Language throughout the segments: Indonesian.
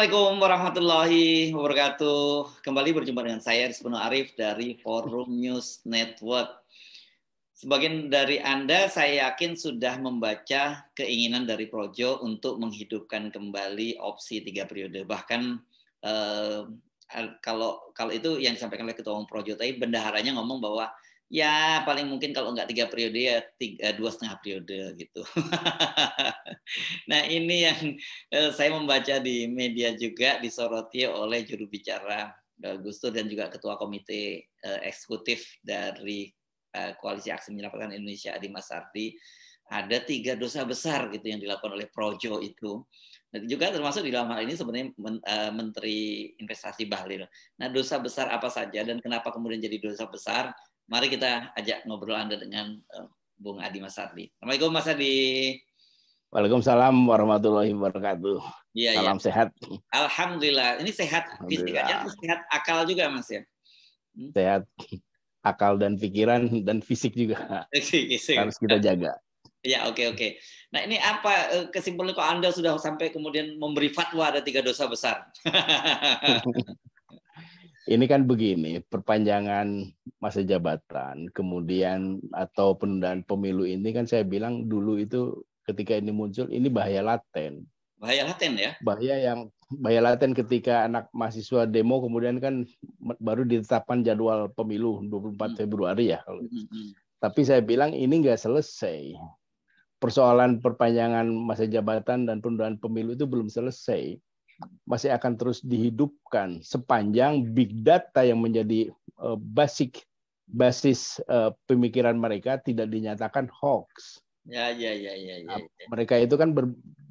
Assalamualaikum warahmatullahi wabarakatuh. Kembali berjumpa dengan saya Rizpano Arif dari Forum News Network. Sebagian dari Anda saya yakin sudah membaca keinginan dari Projo untuk menghidupkan kembali opsi 3 periode. Bahkan kalau itu yang disampaikan oleh Ketua Umum Projo tadi, bendaharanya ngomong bahwa ya paling mungkin kalau nggak 3 periode ya 2,5 periode gitu. Nah ini yang saya membaca di media juga disoroti oleh juru bicara Gus Dur dan juga Ketua Komite Eksekutif dari Koalisi Aksi Menyelamatkan Indonesia Adi Masardi. Ada 3 dosa besar gitu yang dilakukan oleh Projo itu. Dan juga termasuk di dalam hal ini sebenarnya Menteri Investasi Bahlil. Nah dosa besar apa saja dan kenapa kemudian jadi dosa besar? Mari kita ajak ngobrol Anda dengan Bung Adi Masardi. Assalamualaikum Mas Adi. Waalaikumsalam warahmatullahi wabarakatuh. Iya, Salam iya. sehat. Alhamdulillah. Ini sehat fisik aja atau sehat akal juga Mas ya? Sehat akal dan pikiran dan fisik juga harus kita jaga. Ya, oke. Nah ini apa kesimpulan kok Anda sudah sampai kemudian memberi fatwa ada 3 dosa besar? Ini kan begini, perpanjangan masa jabatan, kemudian atau penundaan pemilu ini kan saya bilang dulu itu ketika ini muncul, ini bahaya laten. Bahaya laten ya? Bahaya laten ketika anak mahasiswa demo kemudian kan baru ditetapkan jadwal pemilu 24 Februari ya. Tapi saya bilang ini nggak selesai. Persoalan perpanjangan masa jabatan dan penundaan pemilu itu belum selesai. Masih akan terus dihidupkan sepanjang big data yang menjadi basis pemikiran mereka tidak dinyatakan hoax. Ya. Mereka itu kan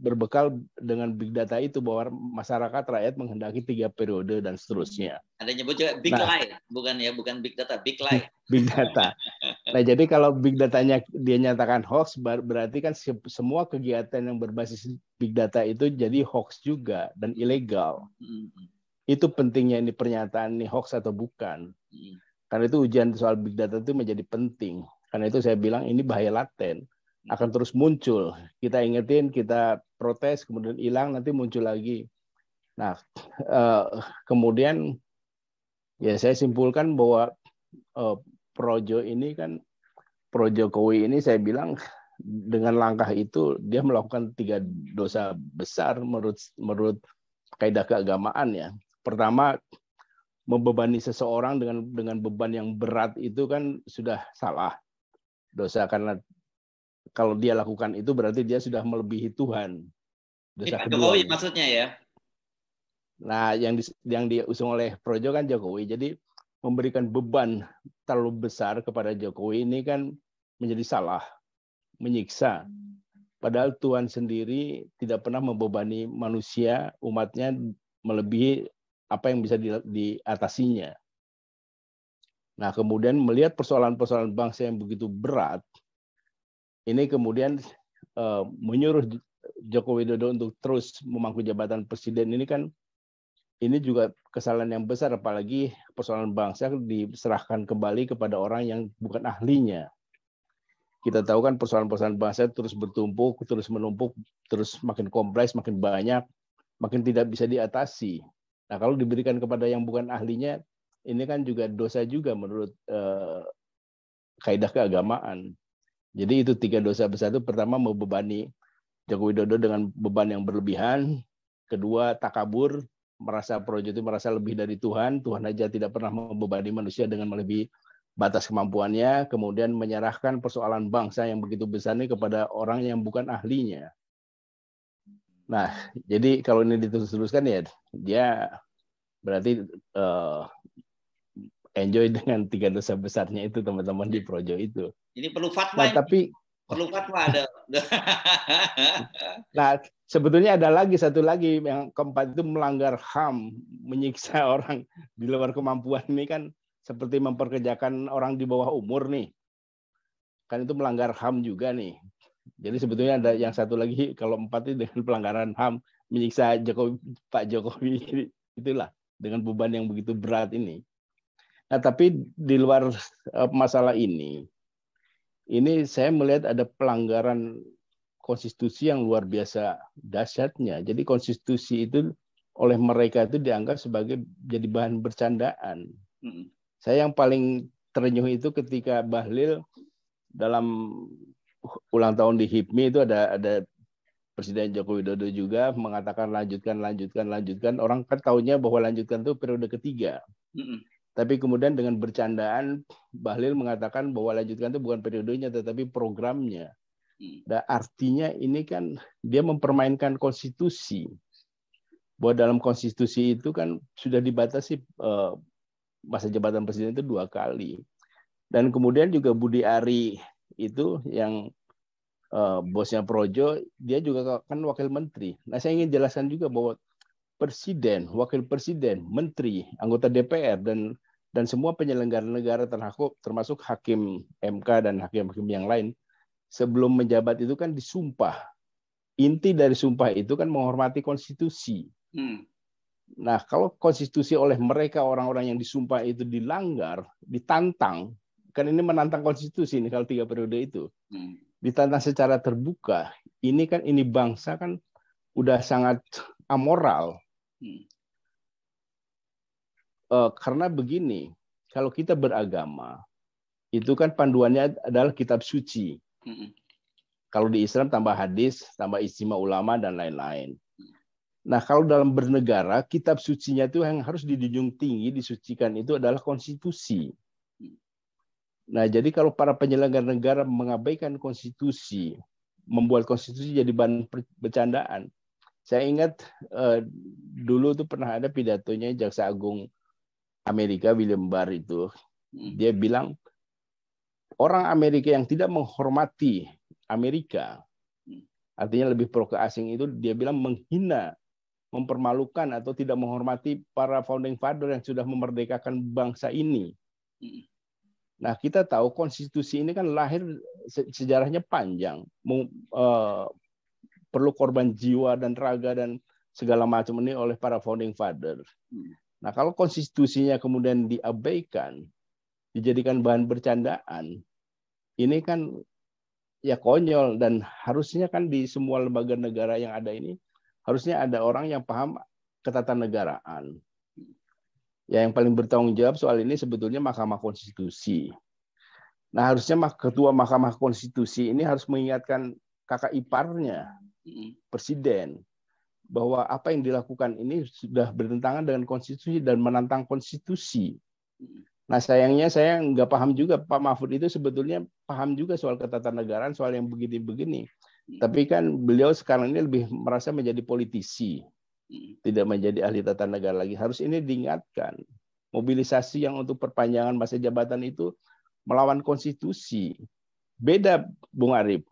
berbekal dengan big data itu bahwa masyarakat rakyat menghendaki 3 periode dan seterusnya. Ada nyebut juga big lie, bukan big data, big lie. Big data. Nah, jadi kalau big datanya dia nyatakan hoax, berarti kan semua kegiatan yang berbasis big data itu jadi hoax juga dan ilegal. Itu pentingnya ini pernyataan ini hoax atau bukan. Karena itu ujian soal big data itu menjadi penting. Karena itu saya bilang ini bahaya laten. Akan terus muncul. Kita ingetin, kita protes, kemudian hilang, nanti muncul lagi. Nah, kemudian ya saya simpulkan bahwa Projo Jokowi ini saya bilang dengan langkah itu dia melakukan 3 dosa besar menurut kaidah keagamaan ya. Pertama, membebani seseorang dengan beban yang berat itu kan sudah salah. Dosa karena kalau dia lakukan itu berarti dia sudah melebihi Tuhan. Dosa kedua. Jokowi maksudnya ya. Nah, yang diusung oleh Projo kan Jokowi. Jadi memberikan beban terlalu besar kepada Jokowi ini kan menjadi salah, menyiksa. Padahal Tuhan sendiri tidak pernah membebani manusia, umatnya melebihi apa yang bisa diatasinya. Nah, kemudian melihat persoalan-persoalan bangsa yang begitu berat, ini kemudian menyuruh Joko Widodo untuk terus memangku jabatan presiden ini juga kesalahan yang besar, apalagi persoalan bangsa diserahkan kembali kepada orang yang bukan ahlinya. Kita tahu kan persoalan-persoalan bangsa terus bertumpuk, terus menumpuk, terus makin kompleks, makin banyak, makin tidak bisa diatasi. Nah, kalau diberikan kepada yang bukan ahlinya, ini kan juga dosa juga menurut kaidah keagamaan. Jadi itu 3 dosa besar itu. Pertama, membebani Joko Widodo dengan beban yang berlebihan. Kedua, takabur, merasa Projo itu merasa lebih dari Tuhan. Tuhan aja tidak pernah membebani manusia dengan melebihi batas kemampuannya. Kemudian menyerahkan persoalan bangsa yang begitu besar ini kepada orang yang bukan ahlinya. Nah, jadi kalau ini diterus-teruskan ya dia berarti enjoy dengan 3 dosa besarnya itu teman-teman di Projo itu. Ini perlu fatwa. Nah, tapi perlu fatwa ada. Nah, sebetulnya ada satu lagi yang keempat itu melanggar HAM, menyiksa orang di luar kemampuan ini kan seperti memperkerjakan orang di bawah umur nih. Kan itu melanggar HAM juga nih. Jadi sebetulnya ada yang satu lagi, kalau 4 itu dengan pelanggaran HAM, menyiksa Pak Jokowi itulah dengan beban yang begitu berat ini. Nah, tapi di luar masalah ini saya melihat ada pelanggaran konstitusi yang luar biasa dahsyatnya. Jadi konstitusi itu oleh mereka itu dianggap sebagai jadi bahan bercandaan. Saya yang paling terenyuh itu ketika Bahlil dalam ulang tahun di HIPMI itu ada Presiden Joko Widodo juga mengatakan lanjutkan. Orang kan taunya bahwa lanjutkan itu periode ketiga. Tapi kemudian dengan bercandaan Bahlil mengatakan bahwa lanjutkan itu bukan periodenya tetapi programnya. Dan artinya ini kan dia mempermainkan konstitusi. Bahwa dalam konstitusi itu kan sudah dibatasi masa jabatan presiden itu 2 kali. Dan kemudian juga Budi Ari itu yang bosnya Projo, dia juga kan wakil menteri. Nah, saya ingin jelaskan juga bahwa presiden, wakil presiden, menteri, anggota DPR dan semua penyelenggara negara termasuk hakim MK dan hakim-hakim yang lain sebelum menjabat itu kan disumpah. Inti dari sumpah itu kan menghormati konstitusi. Nah, kalau konstitusi oleh mereka orang-orang yang disumpah itu dilanggar, ditantang, kan ini menantang konstitusi ini kalau 3 periode itu. Ditantang secara terbuka, ini bangsa kan udah sangat amoral. Karena begini, kalau kita beragama, itu kan panduannya adalah kitab suci. Kalau di Islam tambah hadis, tambah ijtima ulama dan lain-lain. Nah, kalau dalam bernegara, kitab sucinya itu yang harus dijunjung tinggi, disucikan itu adalah konstitusi. Nah, jadi kalau para penyelenggara negara mengabaikan konstitusi, membuat konstitusi jadi bahan bercandaan. Saya ingat dulu tuh pernah ada pidatonya Jaksa Agung Amerika William Barr itu. Dia bilang orang Amerika yang tidak menghormati Amerika, artinya lebih pro ke asing itu, dia bilang menghina, mempermalukan atau tidak menghormati para founding father yang sudah memerdekakan bangsa ini. Nah, kita tahu konstitusi ini kan lahir sejarahnya panjang, perlu korban jiwa dan raga dan segala macam ini oleh para founding father. Nah, kalau konstitusinya kemudian diabaikan, dijadikan bahan bercandaan, ini kan ya konyol, dan harusnya kan di semua lembaga negara yang ada ini harusnya ada orang yang paham ketatanegaraan. Ya, yang paling bertanggung jawab soal ini sebetulnya Mahkamah Konstitusi. Nah, harusnya Ketua Mahkamah Konstitusi ini harus mengingatkan kakak iparnya, Presiden, bahwa apa yang dilakukan ini sudah bertentangan dengan konstitusi dan menantang konstitusi. Nah, sayangnya saya nggak paham juga, Pak Mahfud itu sebetulnya paham juga soal ketatanegaraan, soal yang begini-begini. Tapi kan beliau sekarang ini lebih merasa menjadi politisi, tidak menjadi ahli tata negara lagi. Harus ini diingatkan. Mobilisasi yang untuk perpanjangan masa jabatan itu melawan konstitusi. Beda, Bung Arif,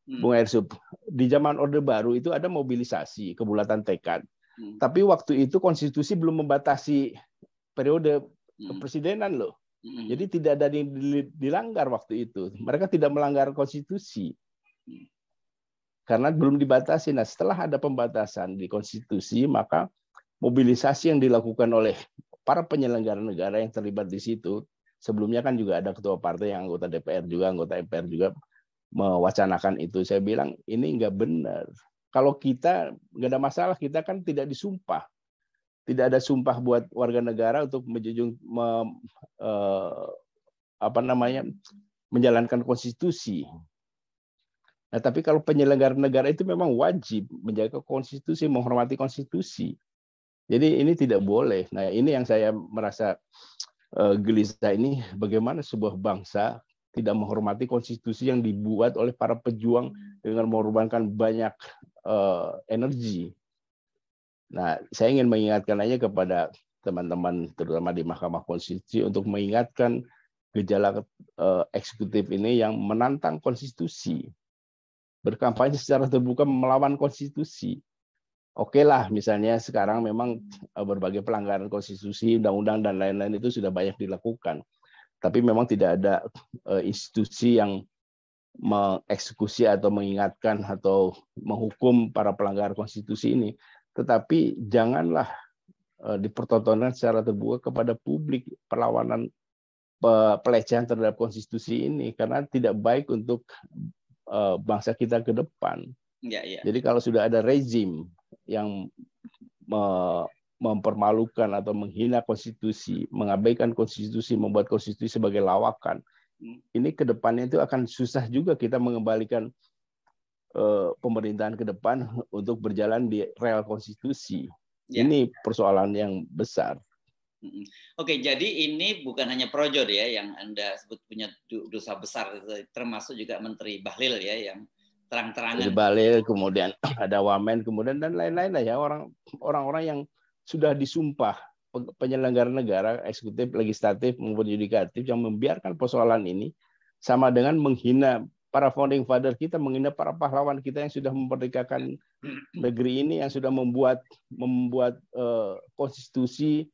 Bung Ersub. Di zaman Orde Baru itu ada mobilisasi, kebulatan tekad. Tapi waktu itu konstitusi belum membatasi periode kepresidenan loh. Jadi tidak ada yang dilanggar waktu itu. Mereka tidak melanggar konstitusi. Karena belum dibatasi. Nah, setelah ada pembatasan di konstitusi, maka mobilisasi yang dilakukan oleh para penyelenggara negara yang terlibat di situ, sebelumnya kan juga ada ketua partai yang anggota DPR juga, anggota MPR juga mewacanakan itu. Saya bilang ini nggak benar. Kalau kita nggak ada masalah, kita kan tidak disumpah. Tidak ada sumpah buat warga negara untuk menjunjung menjalankan konstitusi. Nah, tapi kalau penyelenggara negara itu memang wajib menjaga konstitusi, menghormati konstitusi. Jadi ini tidak boleh. Nah, ini yang saya merasa gelisah ini, bagaimana sebuah bangsa tidak menghormati konstitusi yang dibuat oleh para pejuang dengan mengorbankan banyak energi. Nah, saya ingin mengingatkan aja kepada teman-teman, terutama di Mahkamah Konstitusi, untuk mengingatkan gejala eksekutif ini yang menantang konstitusi, berkampanye secara terbuka melawan konstitusi. Oke lah, misalnya sekarang memang berbagai pelanggaran konstitusi, undang-undang, dan lain-lain itu sudah banyak dilakukan. Tapi memang tidak ada institusi yang mengeksekusi atau mengingatkan atau menghukum para pelanggar konstitusi ini. Tetapi janganlah dipertontonkan secara terbuka kepada publik perlawanan pelecehan terhadap konstitusi ini, karena tidak baik untuk bangsa kita ke depan. Jadi kalau sudah ada rezim yang mempermalukan atau menghina konstitusi, mengabaikan konstitusi, membuat konstitusi sebagai lawakan. Ini ke depannya itu akan susah juga kita mengembalikan pemerintahan ke depan untuk berjalan di rel konstitusi. Ya. Ini persoalan yang besar. Oke, jadi ini bukan hanya Projo ya yang Anda sebut punya dosa besar, termasuk juga Menteri Bahlil ya yang terang-terangan. Menteri Bahlil, kemudian ada Wamen, kemudian dan lain-lain lah ya, orang-orang yang sudah disumpah penyelenggara negara, eksekutif, legislatif maupun yudikatif yang membiarkan persoalan ini sama dengan menghina para founding father kita, menghina para pahlawan kita yang sudah memerdekakan negeri ini, yang sudah membuat konstitusi.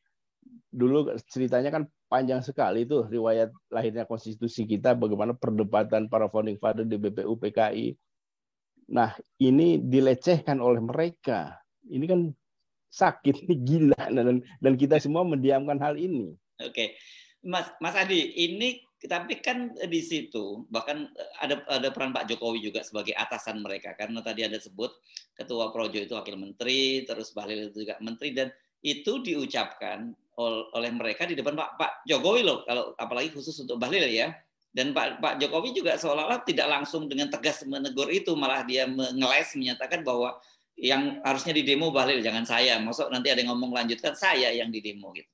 Dulu ceritanya kan panjang sekali itu riwayat lahirnya konstitusi kita, bagaimana perdebatan para founding father di BPU PKI. Nah, ini dilecehkan oleh mereka. Ini kan sakit, ini gila, dan kita semua mendiamkan hal ini. Oke, Mas Adi, ini tapi kan di situ bahkan ada peran Pak Jokowi juga sebagai atasan mereka, karena tadi Anda sebut Ketua Projo itu wakil menteri, terus Bahlil itu juga menteri, dan itu diucapkan oleh mereka di depan Pak Jokowi loh, kalau apalagi khusus untuk Bahlil ya. Dan Pak Jokowi juga seolah-olah tidak langsung dengan tegas menegur itu, malah dia mengeles menyatakan bahwa yang harusnya di demo Bahlil, jangan saya. Maksud nanti ada yang ngomong lanjutkan saya yang di demo gitu.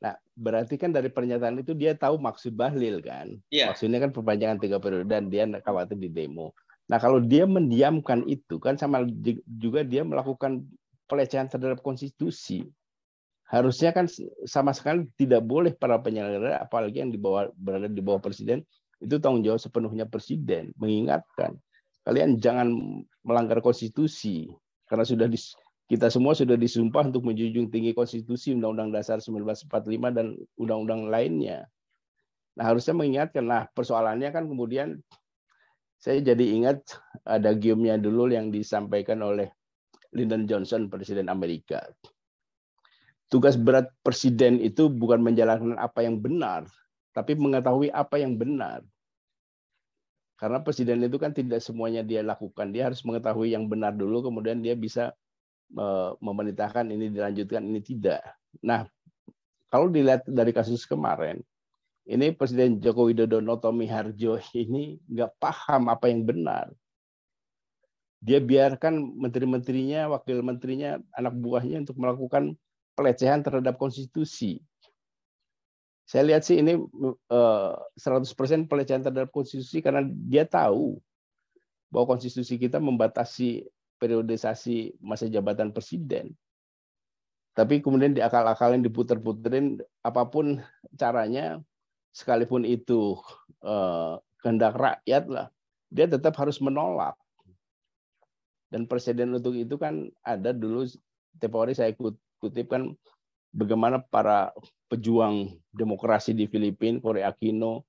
Nah, berarti kan dari pernyataan itu dia tahu maksud Bahlil kan? Yeah. Maksudnya kan perpanjangan 3 periode dan dia khawatir di demo. Nah, kalau dia mendiamkan itu kan sama juga dia melakukan pelecehan terhadap konstitusi. Harusnya kan sama sekali tidak boleh para penyelenggara, apalagi yang berada di bawah presiden, itu tanggung jawab sepenuhnya presiden, mengingatkan kalian jangan melanggar konstitusi, karena kita semua sudah disumpah untuk menjunjung tinggi konstitusi, Undang-Undang Dasar 1945 dan undang-undang lainnya. Nah, harusnya mengingatkan. Nah, persoalannya kan kemudian saya jadi ingat ada giumnya dulu yang disampaikan oleh Lyndon Johnson, Presiden Amerika. Tugas berat presiden itu bukan menjalankan apa yang benar, tapi mengetahui apa yang benar. Karena presiden itu kan tidak semuanya dia lakukan. Dia harus mengetahui yang benar dulu, kemudian dia bisa memerintahkan ini dilanjutkan, ini tidak. Nah, kalau dilihat dari kasus kemarin, ini Presiden Joko Widodo Notomi Harjo ini nggak paham apa yang benar. Dia biarkan menteri-menterinya, wakil menterinya, anak buahnya untuk melakukan pelecehan terhadap konstitusi. Saya lihat sih ini 100% pelecehan terhadap konstitusi karena dia tahu bahwa konstitusi kita membatasi periodisasi masa jabatan presiden. Tapi kemudian diakal-akalin, diputer-puterin, apapun caranya, sekalipun itu kehendak rakyat lah, dia tetap harus menolak. Dan presiden untuk itu kan ada dulu, tempo hari saya kutip kan, bagaimana para pejuang demokrasi di Filipina, Korea Aquino,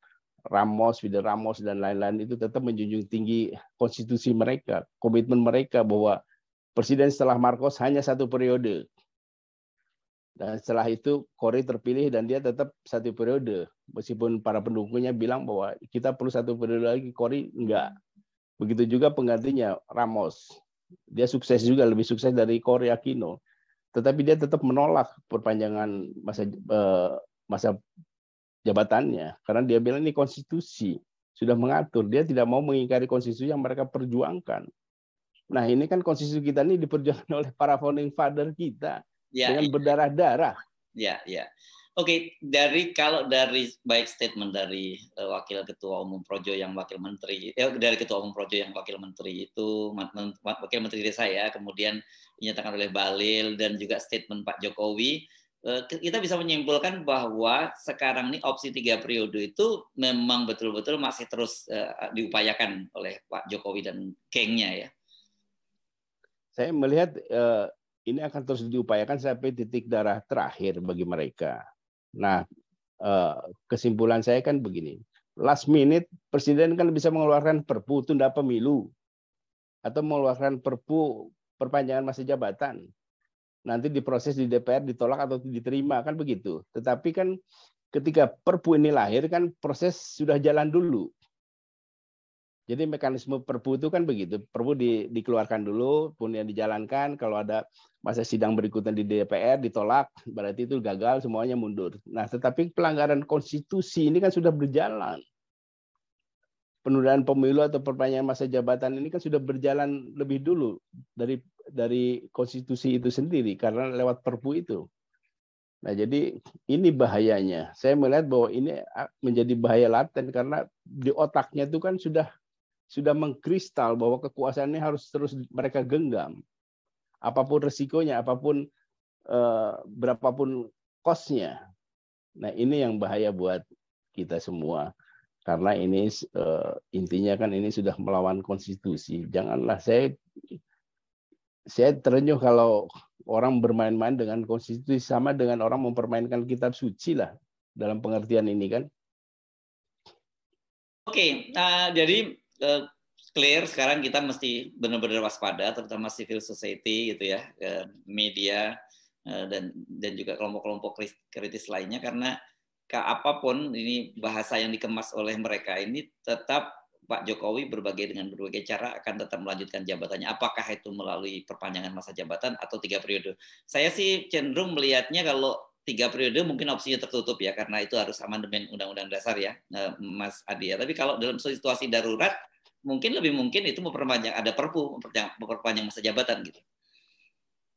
Fidel Ramos, dan lain-lain itu tetap menjunjung tinggi konstitusi mereka, komitmen mereka bahwa presiden setelah Marcos hanya 1 periode. Dan setelah itu Cory terpilih dan dia tetap 1 periode. Meskipun para pendukungnya bilang bahwa kita perlu 1 periode lagi, Cory enggak. Begitu juga penggantinya Ramos. Dia sukses juga, lebih sukses dari Cory Aquino. Tetapi dia tetap menolak perpanjangan masa jabatannya. Karena dia bilang ini konstitusi. Sudah mengatur. Dia tidak mau mengingkari konstitusi yang mereka perjuangkan. Nah, ini kan konstitusi kita ini diperjuangkan oleh para founding father kita. Ya, dengan berdarah-darah. Ya, ya. Oke, kalau dari baik statement dari wakil ketua umum Projo yang wakil menteri, dari ketua umum Projo yang wakil menteri itu wakil menteri desa ya, kemudian dinyatakan oleh Bahlil dan juga statement Pak Jokowi, kita bisa menyimpulkan bahwa sekarang ini opsi 3 periode itu memang betul-betul masih terus diupayakan oleh Pak Jokowi dan gengnya ya. Saya melihat ini akan terus diupayakan sampai titik darah terakhir bagi mereka. Nah, kesimpulan saya kan begini. Last minute, Presiden kan bisa mengeluarkan perpu tunda pemilu. Atau mengeluarkan perpu perpanjangan masa jabatan. Nanti diproses di DPR, ditolak atau diterima, kan begitu. Tetapi kan ketika perpu ini lahir, kan proses sudah jalan dulu. Jadi mekanisme Perpu itu kan begitu. Perpu dikeluarkan dulu, kemudian dijalankan. Kalau ada masa sidang berikutnya di DPR ditolak, berarti itu gagal, semuanya mundur. Nah, tetapi pelanggaran konstitusi ini kan sudah berjalan. Penundaan pemilu atau perpanjangan masa jabatan ini kan sudah berjalan lebih dulu dari konstitusi itu sendiri karena lewat Perpu itu. Nah, jadi ini bahayanya. Saya melihat bahwa ini menjadi bahaya laten karena di otaknya itu kan sudah mengkristal bahwa kekuasaan ini harus terus mereka genggam. Apapun resikonya, apapun berapapun kosnya. Nah, ini yang bahaya buat kita semua. Karena ini intinya kan ini sudah melawan konstitusi. Janganlah saya terenyuh kalau orang bermain-main dengan konstitusi sama dengan orang mempermainkan kitab suci lah dalam pengertian ini kan. Oke, jadi clear sekarang kita mesti benar-benar waspada, terutama civil society gitu ya, media dan juga kelompok-kelompok kritis lainnya karena apapun ini bahasa yang dikemas oleh mereka ini tetap Pak Jokowi dengan berbagai cara akan tetap melanjutkan jabatannya. Apakah itu melalui perpanjangan masa jabatan atau 3 periode? Saya sih cenderung melihatnya kalau 3 periode mungkin opsinya tertutup ya karena itu harus amandemen Undang-Undang Dasar ya, Mas Adi ya. Tapi kalau dalam situasi darurat mungkin lebih mungkin itu memperpanjang ada Perpu memperpanjang masa jabatan gitu.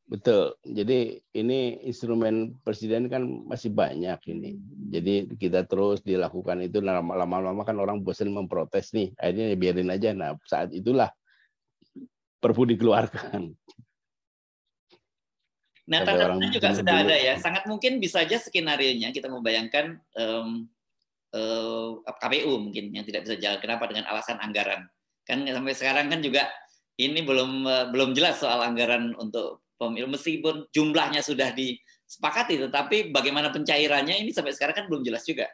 Betul. Jadi ini instrumen presiden kan masih banyak ini. Jadi kita terus dilakukan itu lama-lama kan orang bosan memprotes nih. Akhirnya biarin aja. Nah, saat itulah Perpu dikeluarkan. Nah, tanda-tanda juga sudah ada ya. Sangat mungkin bisa aja skenario-nya kita membayangkan KPU mungkin yang tidak bisa jalan. Kenapa? Dengan alasan anggaran. Kan sampai sekarang kan juga ini belum jelas soal anggaran untuk pemilu meskipun jumlahnya sudah disepakati, tetapi bagaimana pencairannya ini sampai sekarang kan belum jelas juga.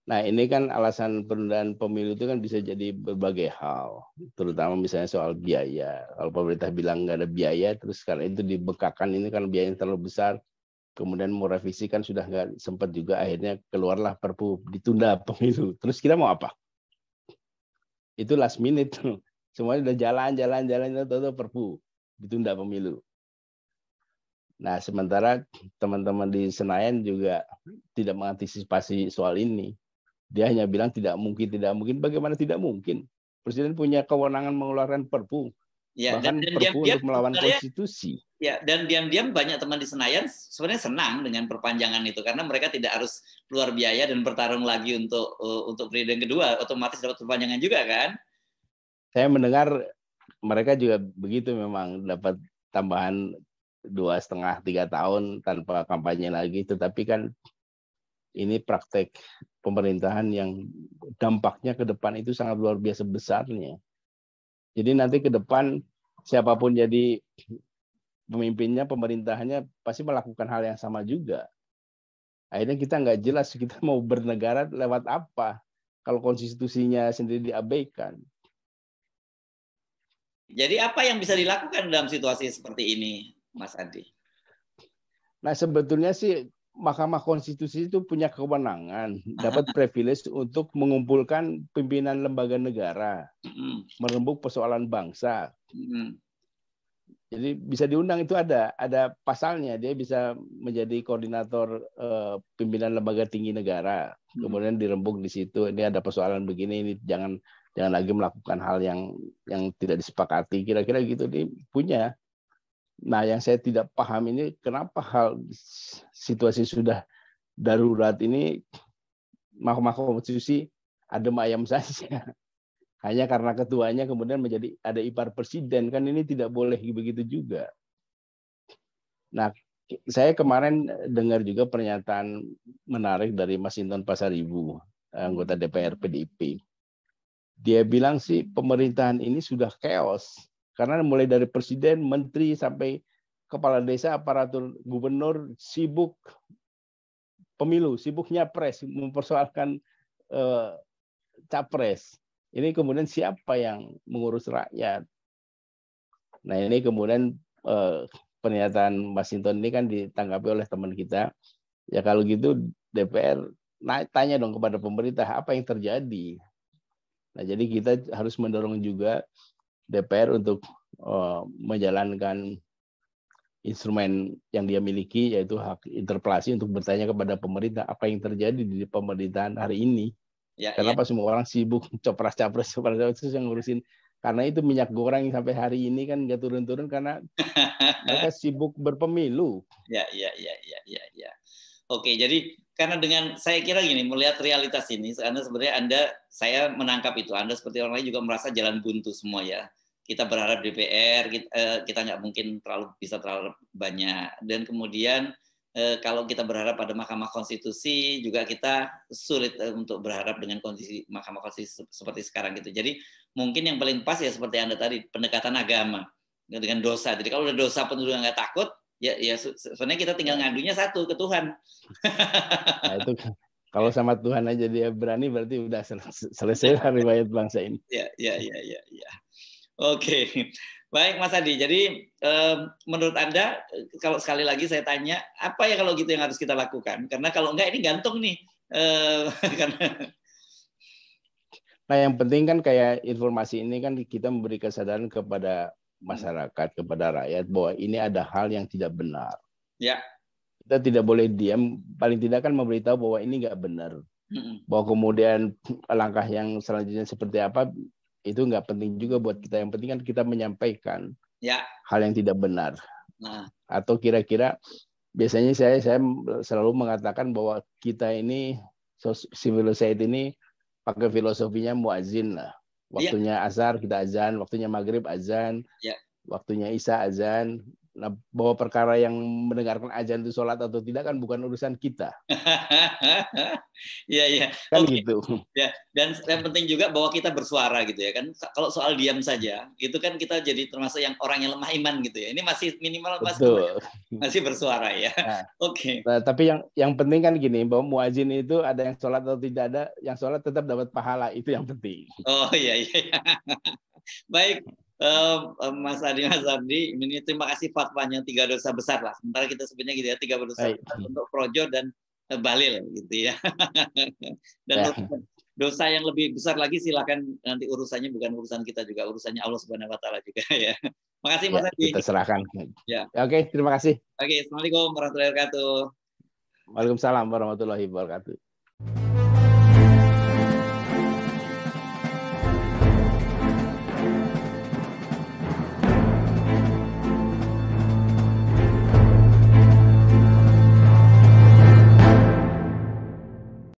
Nah, ini kan alasan penundaan pemilu itu kan bisa jadi berbagai hal, terutama misalnya soal biaya. Kalau pemerintah bilang nggak ada biaya, terus karena itu dibekakan ini kan biaya yang terlalu besar, kemudian mau revisi kan sudah nggak sempat juga, akhirnya keluarlah Perpu ditunda pemilu. Terus kita mau apa? Itu last minute tuh. Semuanya udah jalan itu Perpu ditunda pemilu. Nah, sementara teman-teman di Senayan juga tidak mengantisipasi soal ini. Dia hanya bilang tidak mungkin. Bagaimana tidak mungkin? Presiden punya kewenangan mengeluarkan Perpu. Ya, bahkan dan Perpu untuk melawan konstitusi. Ya, dan diam-diam banyak teman di Senayan sebenarnya senang dengan perpanjangan itu karena mereka tidak harus keluar biaya dan bertarung lagi untuk periode yang kedua, otomatis dapat perpanjangan juga kan? Saya mendengar mereka juga begitu, memang dapat tambahan 2,5-3 tahun tanpa kampanye lagi. Tetapi kan ini praktek pemerintahan yang dampaknya ke depan itu sangat luar biasa besarnya. Jadi nanti ke depan siapapun jadi pemimpinnya, pemerintahannya pasti melakukan hal yang sama juga. Akhirnya kita nggak jelas kita mau bernegara lewat apa kalau konstitusinya sendiri diabaikan. Jadi apa yang bisa dilakukan dalam situasi seperti ini, Mas Adi? Nah, sebetulnya sih Mahkamah Konstitusi itu punya kewenangan, dapat privilege untuk mengumpulkan pimpinan lembaga negara, merembuk persoalan bangsa. Jadi bisa diundang, itu ada pasalnya, dia bisa menjadi koordinator pimpinan lembaga tinggi negara, kemudian dirembuk di situ. Ini ada persoalan begini, ini jangan lagi melakukan hal yang tidak disepakati, kira-kira gitu dia punya. Nah, yang saya tidak paham ini kenapa hal situasi sudah darurat ini Mahkamah Konstitusi adem ayam saja. Hanya karena ketuanya kemudian menjadi ada ipar presiden, kan ini tidak boleh begitu juga. Nah, saya kemarin dengar juga pernyataan menarik dari Mas Hinton Pasaribu, anggota DPR PDIP. Dia bilang sih pemerintahan ini sudah chaos. Karena mulai dari presiden, menteri, sampai kepala desa, aparatur gubernur sibuk pemilu, sibuknya pres, mempersoalkan capres. Ini kemudian siapa yang mengurus rakyat? Nah, ini kemudian pernyataan Mas Hinton ini kan ditanggapi oleh teman kita. Ya kalau gitu DPR tanya dong kepada pemerintah apa yang terjadi. Nah, jadi kita harus mendorong juga DPR untuk menjalankan instrumen yang dia miliki, yaitu hak interpelasi untuk bertanya kepada pemerintah apa yang terjadi di pemerintahan hari ini. Ya, Kenapa semua orang sibuk capres itu yang ngurusin? Karena itu minyak goreng sampai hari ini kan nggak turun-turun karena mereka sibuk berpemilu. Ya. Oke, jadi karena dengan saya kira gini, melihat realitas ini, karena sebenarnya saya menangkap itu, Anda seperti orang lain juga merasa jalan buntu semua ya. Kita berharap DPR, kita nggak mungkin bisa terlalu banyak. Dan kemudian kalau kita berharap pada Mahkamah Konstitusi, juga kita sulit untuk berharap dengan kondisi Mahkamah Konstitusi seperti sekarang gitu. Jadi mungkin yang paling pas ya seperti Anda tadi, pendekatan agama dengan dosa. Jadi kalau udah dosa pun udah nggak takut, ya sebenarnya kita tinggal ngadunya satu ke Tuhan. Nah itu kalau sama Tuhan aja dia berani, berarti udah selesai riwayat bangsa ini. Ya. Oke, baik Mas Adi. Jadi menurut Anda, kalau sekali lagi saya tanya, apa ya kalau gitu yang harus kita lakukan? Karena kalau enggak ini gantung nih. Nah yang penting kan kayak informasi ini kan kita memberi kesadaran kepada masyarakat, kepada rakyat bahwa ini ada hal yang tidak benar. Ya. Kita tidak boleh diam, paling tidak kan memberitahu bahwa ini nggak benar. Bahwa kemudian langkah yang selanjutnya seperti apa, itu nggak penting juga buat kita. Yang penting kan kita menyampaikan hal yang tidak benar. Atau kira-kira, biasanya saya selalu mengatakan bahwa kita ini, civil society ini, pakai filosofinya muazin lah. Waktunya azhar kita azan, waktunya maghrib azan, waktunya isya azan. Nah, bahwa perkara yang mendengarkan azan itu sholat atau tidak kan bukan urusan kita. Iya. Kan gitu. Ya, dan yang penting juga bahwa kita bersuara gitu ya kan. Kalau soal diam saja, itu kan kita jadi termasuk yang orang yang lemah iman gitu ya. Ini masih minimal masih bersuara ya. Nah, Oke. Nah, tapi yang penting kan gini, bahwa muazin itu ada yang sholat atau tidak ada, yang sholat tetap dapat pahala, itu yang penting. Oh iya. Baik, Mas Adi, ini terima kasih fatwanya 3 dosa besar lah. Sementara kita sebenarnya gitu ya, 3 dosa besar untuk projo dan balil gitu ya. Dan dosa yang lebih besar lagi silakan nanti urusannya bukan urusan kita juga, urusannya Allah Subhanahu wa taala juga ya. Makasih Mas Adi. Kita serahkan. Ya. Oke, terima kasih. Oke, Assalamualaikum warahmatullahi wabarakatuh. Waalaikumsalam warahmatullahi wabarakatuh.